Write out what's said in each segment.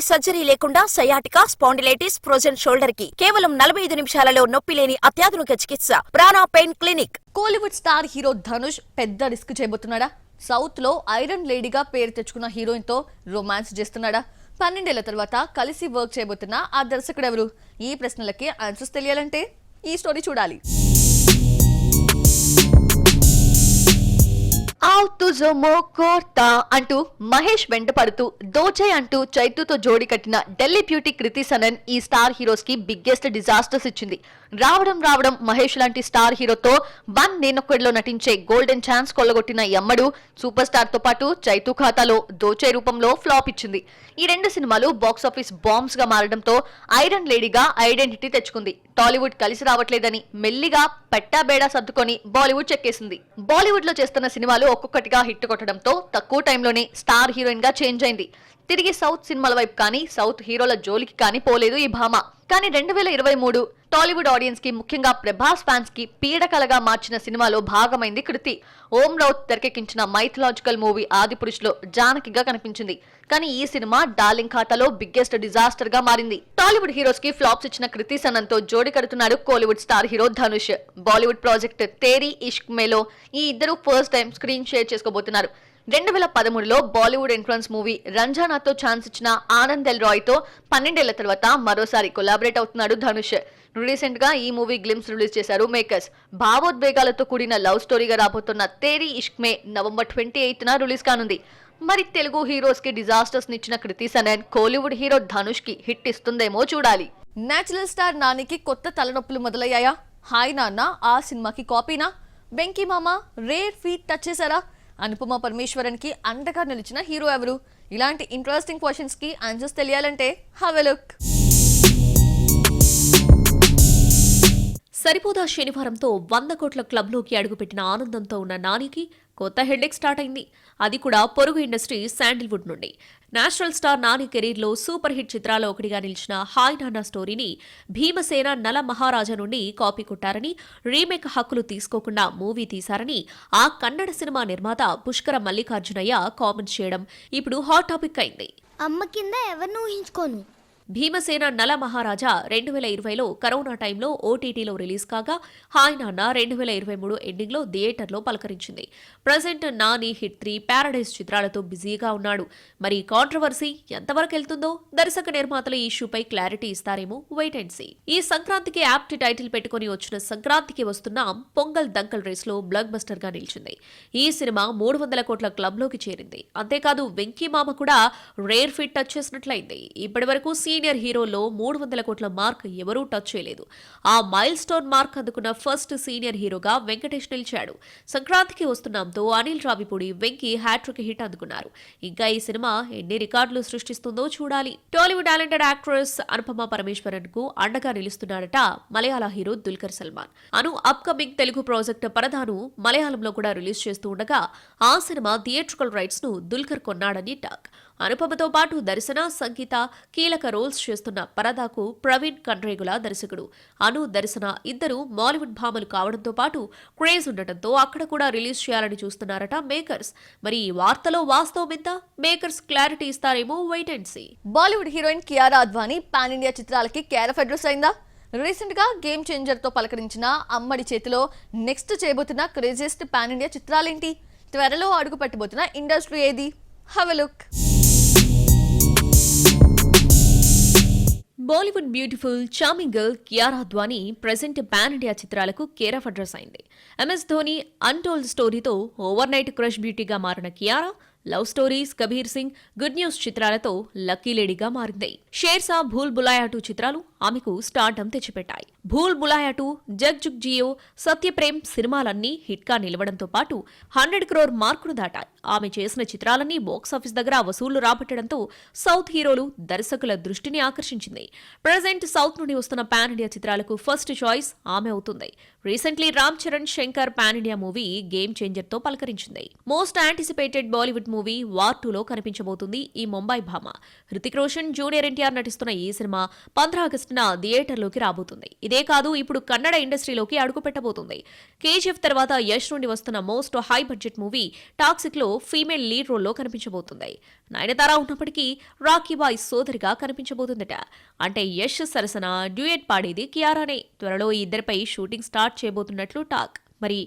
Surgery లేకుండా sciatica, spondylitis, frozen shoulder కి కేవలం 45 నిమిషాలలో నొప్పి లేని అత్యాధునిక చికిత్స ప్రాణ pain clinic. Kollywood star hero Dhanush పెద్ద రిస్క్ చేయబోతున్నాడా? సౌత్ లో ఐరన్ లేడీగా పేరు తెచ్చుకున్న హీరోయిన్ తో రొమాన్స్ చేస్తున్నాడా? 12 ఏళ్ల తర్వాత కలిసి వర్క్ చేయబోతున్న ఆ దర్శకుడు ఎవరు? ఈ ప్రశ్నలకి ఆన్సర్స్ తెలియాలంటే ఈ స్టోరీ చూడాలి. అంటూ మహేష్ వెంట పడుతూ దోచై అంటూ చైతుతో జోడి కట్టిన ఢిల్లీ బ్యూటీ కృతి సనన్ ఈ స్టార్ హీరోస్ కి బిగ్గెస్ట్ డిజాస్టర్స్ ఇచ్చింది. రావడం మహేష్ లాంటి స్టార్ హీరోతో వన్ నేనొక్కడిలో నటించే గోల్డెన్ ఛాన్స్ కొల్లగొట్టిన యమ్మడు సూపర్ స్టార్ తో పాటు చైతు ఖాతాలో దోచై రూపంలో ఫ్లాప్ ఇచ్చింది. ఈ రెండు సినిమాలు బాక్సాఫీస్ బాంబ్స్ గా మారడంతో ఐరన్ లేడీగా ఐడెంటిటీ తెచ్చుకుంది. టాలీవుడ్ కలిసి రావట్లేదని మెల్లిగా పెట్టాబేడా సర్దుకొని బాలీవుడ్ చెక్కేసింది. బాలీవుడ్ లో చేస్తున్న సినిమాలు ఒక్కొక్కటిగా హిట్ కొట్టడంతో తక్కువ టైంలోనే స్టార్ హీరోయిన్ గా చేంజ్ అయింది. తిరిగి సౌత్ సినిమాల వైపు కానీ సౌత్ హీరోల జోలికి కానీ పోలేదు ఈ భామ. కానీ 2023 టాలీవుడ్ ఆడియన్స్ కి, ముఖ్యంగా ప్రభాస్ ఫ్యాన్స్ కి పీడకలగా మార్చిన సినిమాలో భాగమైంది కృతి. ఓం రౌత్ తెరకెక్కించిన మైథలాజికల్ మూవీ ఆదిపురుష్ లో జానకిగా కనిపించింది. కానీ ఈ సినిమా డార్లింగ్ ఖాతాలో బిగ్గెస్ట్ డిజాస్టర్ గా మారింది. టాలీవుడ్ హీరోస్ కి ఫ్లాప్స్ ఇచ్చిన కృతి సనన్ తో జోడి కడుతున్నాడు Kollywood star hero Dhanush. Bollywood project Teri Ishq మేలో ఈ ఇద్దరు ఫస్ట్ టైం స్క్రీన్ షేర్ చేసుకోబోతున్నారు. 2013లో బాలీవుడ్ ఇన్ఫ్లుయెన్స్ మూవీ రంజానాతో ఛాన్స్ ఇచ్చిన ఆనంద్ ఎల్ రాయ్ తో 12 ఏళ్ల తర్వాత మరోసారి కొలాబరేట్ అవుతున్నాడు ధనుష్. రీసెంట్ గా ఈ మూవీ గ్లిమ్స్ రిలీజ్ చేశారు మేకర్స్. భావోద్వేగాలతో కూడిన లవ్ స్టోరీగా రాబోతున్న తేరీ ఇష్క్ మే నవంబర్ 28న రిలీజ్ కానుంది. మరి తెలుగు హీరోస్ కి డిజాస్టర్స్ నిచ్చిన కృతి సనన్ కోలీవుడ్ హీరో ధనుష్ కి హిట్ ఇస్తుందేమో చూడాలి. నేచురల్ స్టార్ నానికి కొత్త తలనొప్పులు మొదలయ్యాయా? హాయ్ నాన్న ఆ సినిమాకి కాపీనా? వెంకీ మామ రేర్ ఫీట్ టచ్ చేశారా? అనుపమ పరమేశ్వరన్ కి అండగా నిలిచిన హీరో ఎవరు? ఇలాంటి ఇంట్రెస్టింగ్ క్వశ్చన్స్ కి ఆన్సర్స్ తెలియాలంటే హావ్ ఎ లుక్. సరిపోదా శనివారంతో 100 కోట్ల క్లబ్లోకి అడుగుపెట్టిన ఆనందంతో ఉన్న నానికి కొత్త హెడ్ఏక్ స్టార్ట్ అయింది. అది కూడా పొరుగు ఇండస్ట్రీ శాండిల్వుడ్ నుండి. నేషనల్ స్టార్ నాని కెరీర్లో సూపర్ హిట్ చిత్రాల్లో ఒకటిగా నిలిచిన హాయ్ నాన్న స్టోరీని భీమసేన నల మహారాజా నుండి కాపీ కొట్టారని, రీమేక్ హక్కులు తీసుకోకుండా మూవీ తీశారని ఆ కన్నడ సినిమా నిర్మాత పుష్కర మల్లికార్జునయ్య కామెంట్స్ చేయడం ఇప్పుడు హాట్ టాపిక్ అయింది. అమ్మ కింద ఎవరిని ఊహించుకోను. భీమసేన నల మహారాజా 2020లో కరోనా టైంలో ఓటీటీలో రిలీజ్ కాగా, హాయ్ నాన్న 2023 ఎండింగ్లో థియేటర్లో పలకరించింది. ప్రజెంట్ నాని హిట్ 3, ప్యారడైజ్ చిత్రాలతో బిజీగా ఉన్నాడు. మరి కాంట్రవర్సీ ఎంతవరకు వెళ్తుందో దర్శక నిర్మాతలు ఈ ఇష్యూపై క్లారిటీ ఇస్తారేమో వెయిట్ అండ్ సీ. ఈ సంక్రాంతికి యాప్ట్ టైటిల్ పెట్టుకుని వచ్చిన సంక్రాంతికి వస్తున్న పొంగల్ దంకల్ రేస్ లో బ్లాక్ బస్టర్ గా నిలిచింది. ఈ సినిమా 300 కోట్ల క్లబ్ లోకి చేరింది. అంతేకాదు వెంకీ మామ కూడా రేర్ ఫిట్ టచ్ చేసినట్లయింది. ఇప్పటి వరకు సీనియర్ హీరోలో 300 కోట్ల మార్క్ ఎవరూ టచ్ చేయలేదు. ఆ మైల్ స్టోన్ మార్క్ అందుకున్న ఫస్ట్ సీనియర్ హీరోగా వెంకటేష్ నిలిచాడు. సంక్రాంతికి వస్తున్నాంతో అనిల్ రావిపూడి, వెంకీ హ్యాట్రిక్ హిట్ అందుకున్నారు. ఇంకా ఈ సినిమా ఎన్ని రికార్డులు సృష్టిస్తుందో చూడాలి. టాలీవుడ్ టాలెంటెడ్ యాక్ట్రెస్ అనుపమ పరమేశ్వరన్ కు అండగా నిలుస్తున్నాడట మలయాళ హీరో దుల్కర్ సల్మాన్. అను అప్కమింగ్ తెలుగు ప్రాజెక్ట్ పరదాను మలయాళంలో కూడా రిలీజ్ చేస్తూ ఉండగా ఆ సినిమా థియేట్రికల్ రైట్స్ ను దుల్కర్ కొన్నాడని టాక్. అనుపమతో పాటు దర్శన, సంగీత కీలక రోల్స్ చేస్తున్న పరదాకు ప్రవీణ్ కండ్రేగుల దర్శకుడు. అను, దర్శన ఇద్దరు బాలీవుడ్ భామలు కావడంతో పాటు క్రేజ్ ఉండటంతో అక్కడ కూడా రిలీజ్ చేయాలని చూస్తున్నారట మేకర్స్. మరి ఈ వార్తలో వాస్తవం ఎంత? మేకర్స్ క్లారిటీ ఇస్తారేమో wait and see. Bollywood heroine Kiara Advani pan India చిత్రాలకి కేర్ ఆఫ్ అడ్రస్ అయిందా? రీసెంట్ గా గేమ్ చేంజర్ తో పలకరించిన అమ్మడి చేతిలో నెక్స్ట్ చేయబోతున్న క్రేజియస్ట్ పాన్ ఇండియా చిత్రాలేంటి? త్వరలో అడుగు పెట్టబోతున్న ఇండస్ట్రీ ఏది? Have a look. Bollywood beautiful charming girl Kiara Advani present pan India చిత్రాలకు కేర్ ఆఫ్ అడ్రస్ అయింది. ఎంఎస్ ధోని అన్టోల్డ్ స్టోరీతో ఓవర్ నైట్ క్రష్ బ్యూటీగా మారిన Kiara love stories, Kabir Singh, good news చిత్రాలతో లక్కీ లేడీగా మారింది. షేర్సా, భూల్ బులాయా 2 చిత్రాలు ఆమెకు స్టార్డమ్ తెచ్చిపెట్టాయి. భూల్ బులాయా 2, జగ్ జుగ్ జియో, సత్యప్రేమ్ సినిమాలన్నీ హిట్ గా నిలవడంతో పాటు 100 crore మార్కును దాటాయి. ఆమె చేసిన చిత్రాలన్నీ బాక్సాఫీస్ దగ్గర వసూళ్లు రాబట్టడంతో సౌత్ హీరోలు, దర్శకుల దృష్టిని ఆకర్షించింది. ప్రెజెంట్ సౌత్ నుండి వస్తున్న పాన్ ఇండియా చిత్రాలకు ఫస్ట్ చాయిస్ ఆమె అవుతుంది. Recently Ram Charan Shankar pan India movie game changer తో పలకరించింది. Most anticipated Bollywood movie war 2లో కనిపించబోతుంది ఈ ముంబై భామ. హృతిక్ రోషన్, జూనియర్ ఎన్టీఆర్ నటిస్తున్న ఈ సినిమా 15 ఆగస్టున థియేటర్లోకి రాబోతుంది. ఇదే కాదు ఇప్పుడు కన్నడ ఇండస్ట్రీలోకి అడుగు పెట్టబోతుంది. కేజీఎఫ్ తర్వాత యష్ నుండి వస్తున్న most high budget movie toxic లో ఫీమేల్ లీడ్ రోల్లో కనిపించబోతుంది. నయనతార ఉన్నప్పటికీ రాకీ బాయ్ సోదరిగా కనిపించబోతుందట. అంటే యష్ సరసన డ్యూయట్ పాడేది కియారానే. త్వరలో ఈ ఇద్దరిపై షూటింగ్ స్టార్ట్ చేయబోతున్నట్లు టాక్. మరి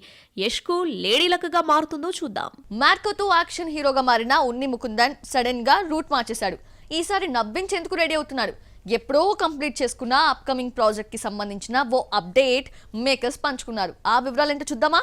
యష్ కు లేడీ లక్కగా మారుతుందో చూద్దాం. మార్కోతో యాక్షన్ హీరోగా మారిన ఉన్ని ముకుందన్ సడన్ గా రూట్ మార్చేశాడు. ఈసారి నవ్వించేందుకు రెడీ అవుతున్నాడు. ఎప్పుడో కంప్లీట్ చేసుకున్న అప్కమింగ్ ప్రాజెక్ట్ కి సంబంధించిన ఓ అప్డేట్ మేకర్స్ పంచుకున్నారు. ఆ వివరాలు ఏంటో చూద్దామా?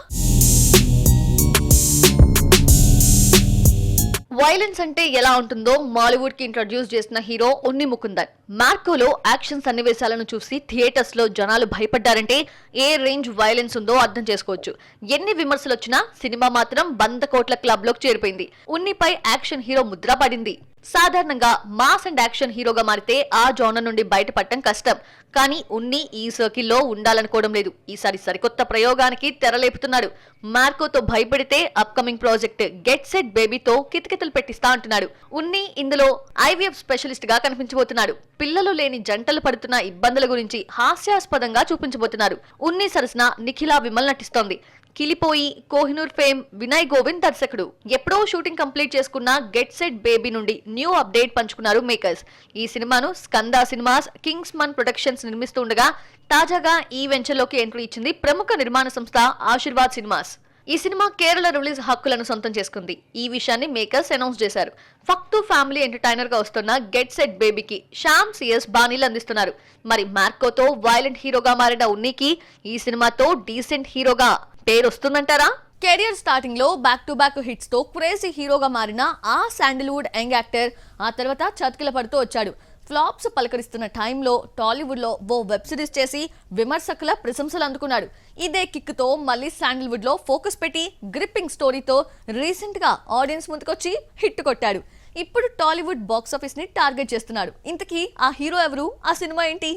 వైలెన్స్ అంటే ఎలా ఉంటుందో మాలీవుడ్ కి ఇంట్రడ్యూస్ చేసిన హీరో ఉన్ని ముకుందన్. మార్కోలో యాక్షన్ సన్నివేశాలను చూసి థియేటర్స్ లో జనాలు భయపడ్డారంటే ఏ రేంజ్ వైలెన్స్ ఉందో అర్థం చేసుకోవచ్చు. ఎన్ని విమర్శలు వచ్చినా సినిమా మాత్రం 100 కోట్ల క్లబ్ లోకి చేరిపోయింది. ఉన్నిపై యాక్షన్ హీరో ముద్ర పడింది. సాధారణంగా మాస్ అండ్ యాక్షన్ హీరోగా మారితే ఆ జోనర్ నుండి బయటపడటం కష్టం. కానీ ఉన్ని ఈ సర్కిల్లో ఉండాలనుకోవడం లేదు. ఈసారి సరికొత్త ప్రయోగానికి తెరలేపుతున్నాడు. మార్కోతో భయపడితే అప్కమింగ్ ప్రాజెక్ట్ గెట్ సెట్ బేబీతో కితకితలు పెట్టిస్తా అంటున్నాడు. ఉన్ని ఇందులో ఐవీఎఫ్ స్పెషలిస్ట్ గా కనిపించబోతున్నాడు. పిల్లలు లేని జంటలు పడుతున్న ఇబ్బందుల గురించి హాస్యాస్పదంగా చూపించబోతున్నారు. ఉన్ని సరసన నిఖిలా విమల్ నటిస్తోంది. కిలిపోయి కోహినూర్ ఫేమ్ వినయ్ గోవింద్ దర్శకుడు. ఎప్పుడో షూటింగ్ కంప్లీట్ చేసుకున్న గెట్ సెట్ బేబీ నుండి న్యూ అప్డేట్ పంచుకున్నారు మేకర్స్. ఈ సినిమాను Skanda cinemas, Kings Mann productions నిర్మిస్తుండగా తాజాగా ఈ వెంచర్లోకి ఎంట్రీ ఇచ్చింది ప్రముఖ నిర్మాణ సంస్థ ఆశీర్వాద్ సినిమాస్. ఈ సినిమా కేరళ రిలీజ్ హక్కులను సొంతం చేసుకుంది. ఈ విషయాన్ని మేకర్స్ అనౌన్స్ చేశారు. ఫక్తు ఫ్యామిలీ ఎంటర్టైనర్ గా వస్తున్న గెట్ సెట్ బేబీకి శ్యామ్ సిఎస్ బానీలు అందిస్తున్నారు. మరి మార్కోతో వైలెంట్ హీరోగా మారిన ఉన్నీకి ఈ సినిమాతో డీసెంట్ హీరోగా పేరు వస్తుందంటారా? కెరియర్ స్టార్టింగ్ లో బ్యాక్ టు బ్యాక్ హిట్స్ తో క్రేజీ హీరోగా మారిన ఆ శాండిల్వుడ్ యంగ్ యాక్టర్ ఆ తర్వాత చతికిల పడుతూ వచ్చాడు. ఫ్లాప్స్ పలకరిస్తున్న టైంలో టాలీవుడ్ లో ఓ వెబ్ సిరీస్ చేసి విమర్శకుల ప్రశంసలు అందుకున్నాడు. ఇదే కిక్ తో మళ్ళీ శాండిల్వుడ్ లో ఫోకస్ పెట్టి గ్రిప్పింగ్ స్టోరీతో రీసెంట్ గా ఆడియన్స్ ముందుకొచ్చి హిట్ కొట్టాడు. ఇప్పుడు టాలీవుడ్ బాక్స్ ఆఫీస్ ని టార్గెట్ చేస్తున్నాడు. ఇంతకీ ఆ హీరో ఎవరు? ఆ సినిమా ఏంటి?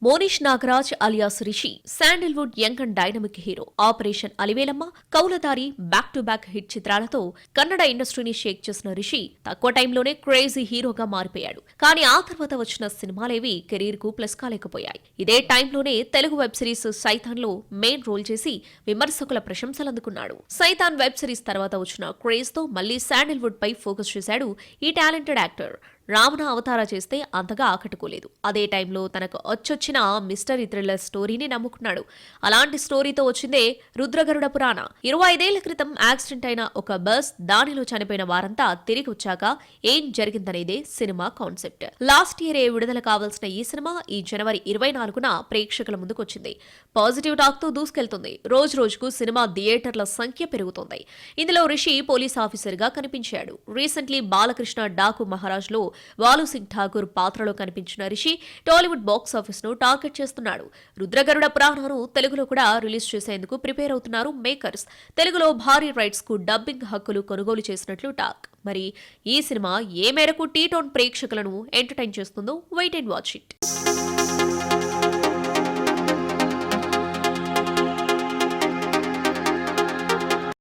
Monish Nagaraj alias Rishi Sandalwood young and dynamic hero. Operation Alivelamma, Kavaludaari back to back hit చిత్రాలతో కన్నడ ఇండస్ట్రీని షేక్ చేసిన రిషి తక్కువ టైంలోనే క్రేజీ హీరోగా మారిపోయాడు. కానీ ఆ తర్వాత వచ్చిన సినిమాలేవి కెరీర్ కు ప్లస్ కాలేకపోయాయి. ఇదే టైంలోనే తెలుగు వెబ్ సిరీస్ సైతాన్ లో మెయిన్ రోల్ చేసి విమర్శకుల ప్రశంసలు అందుకున్నాడు. సైతాన్ వెబ్ సిరీస్ తర్వాత వచ్చిన క్రేజ్ తో మళ్లీ శాండిల్వుడ్ పై ఫోకస్ చేశాడు ఈ టాలెంటెడ్ యాక్టర్. రావణ అవతార చేస్తే అంతగా ఆకట్టుకోలేదు. అదే టైంలో తనకు వచ్చొచ్చిన మిస్టరీ థ్రిల్లర్ స్టోరీని నమ్ముకున్నాడు. అలాంటి స్టోరీతో వచ్చిందే రుద్రగరుడ పురాణ. 25 ఏళ్ల క్రితం యాక్సిడెంట్ అయిన ఒక బస్, దానిలో చనిపోయిన వారంతా తిరిగి వచ్చాక ఏం జరిగిందనేదే సినిమా కాన్సెప్ట్. లాస్ట్ ఇయరే విడుదల కావాల్సిన ఈ సినిమా ఈ జనవరి 24న ప్రేక్షకుల ముందుకొచ్చింది. పాజిటివ్ టాక్ తో దూసుకెళ్తుంది. రోజు రోజుకు సినిమా థియేటర్ల సంఖ్య పెరుగుతోంది. ఇందులో రిషి పోలీస్ ఆఫీసర్ గా కనిపించాడు. రీసెంట్లీ బాలకృష్ణ డాకు మహారాజ్ లో వాలు సింగ్ ఠాకూర్ పాత్రలో కనిపించిన రిషి టాలీవుడ్ బాక్స్ ఆఫీస్ ను టార్గెట్ చేస్తున్నాడు. రుద్రగరుడ పురాణను తెలుగులో కూడా రిలీజ్ చేసేందుకు ప్రిపేర్ అవుతున్నారు మేకర్స్. తెలుగులో భారీ రైట్స్ కు డబ్బింగ్ హక్కులు కొనుగోలు చేసినట్లు టాక్. మరి ఈ సినిమా ఏ మేరకు టీ టోన్ ప్రేక్షకులను ఎంటర్టైన్ చేస్తుందో వెయిట్ అండ్ వాచ్ ఇట్.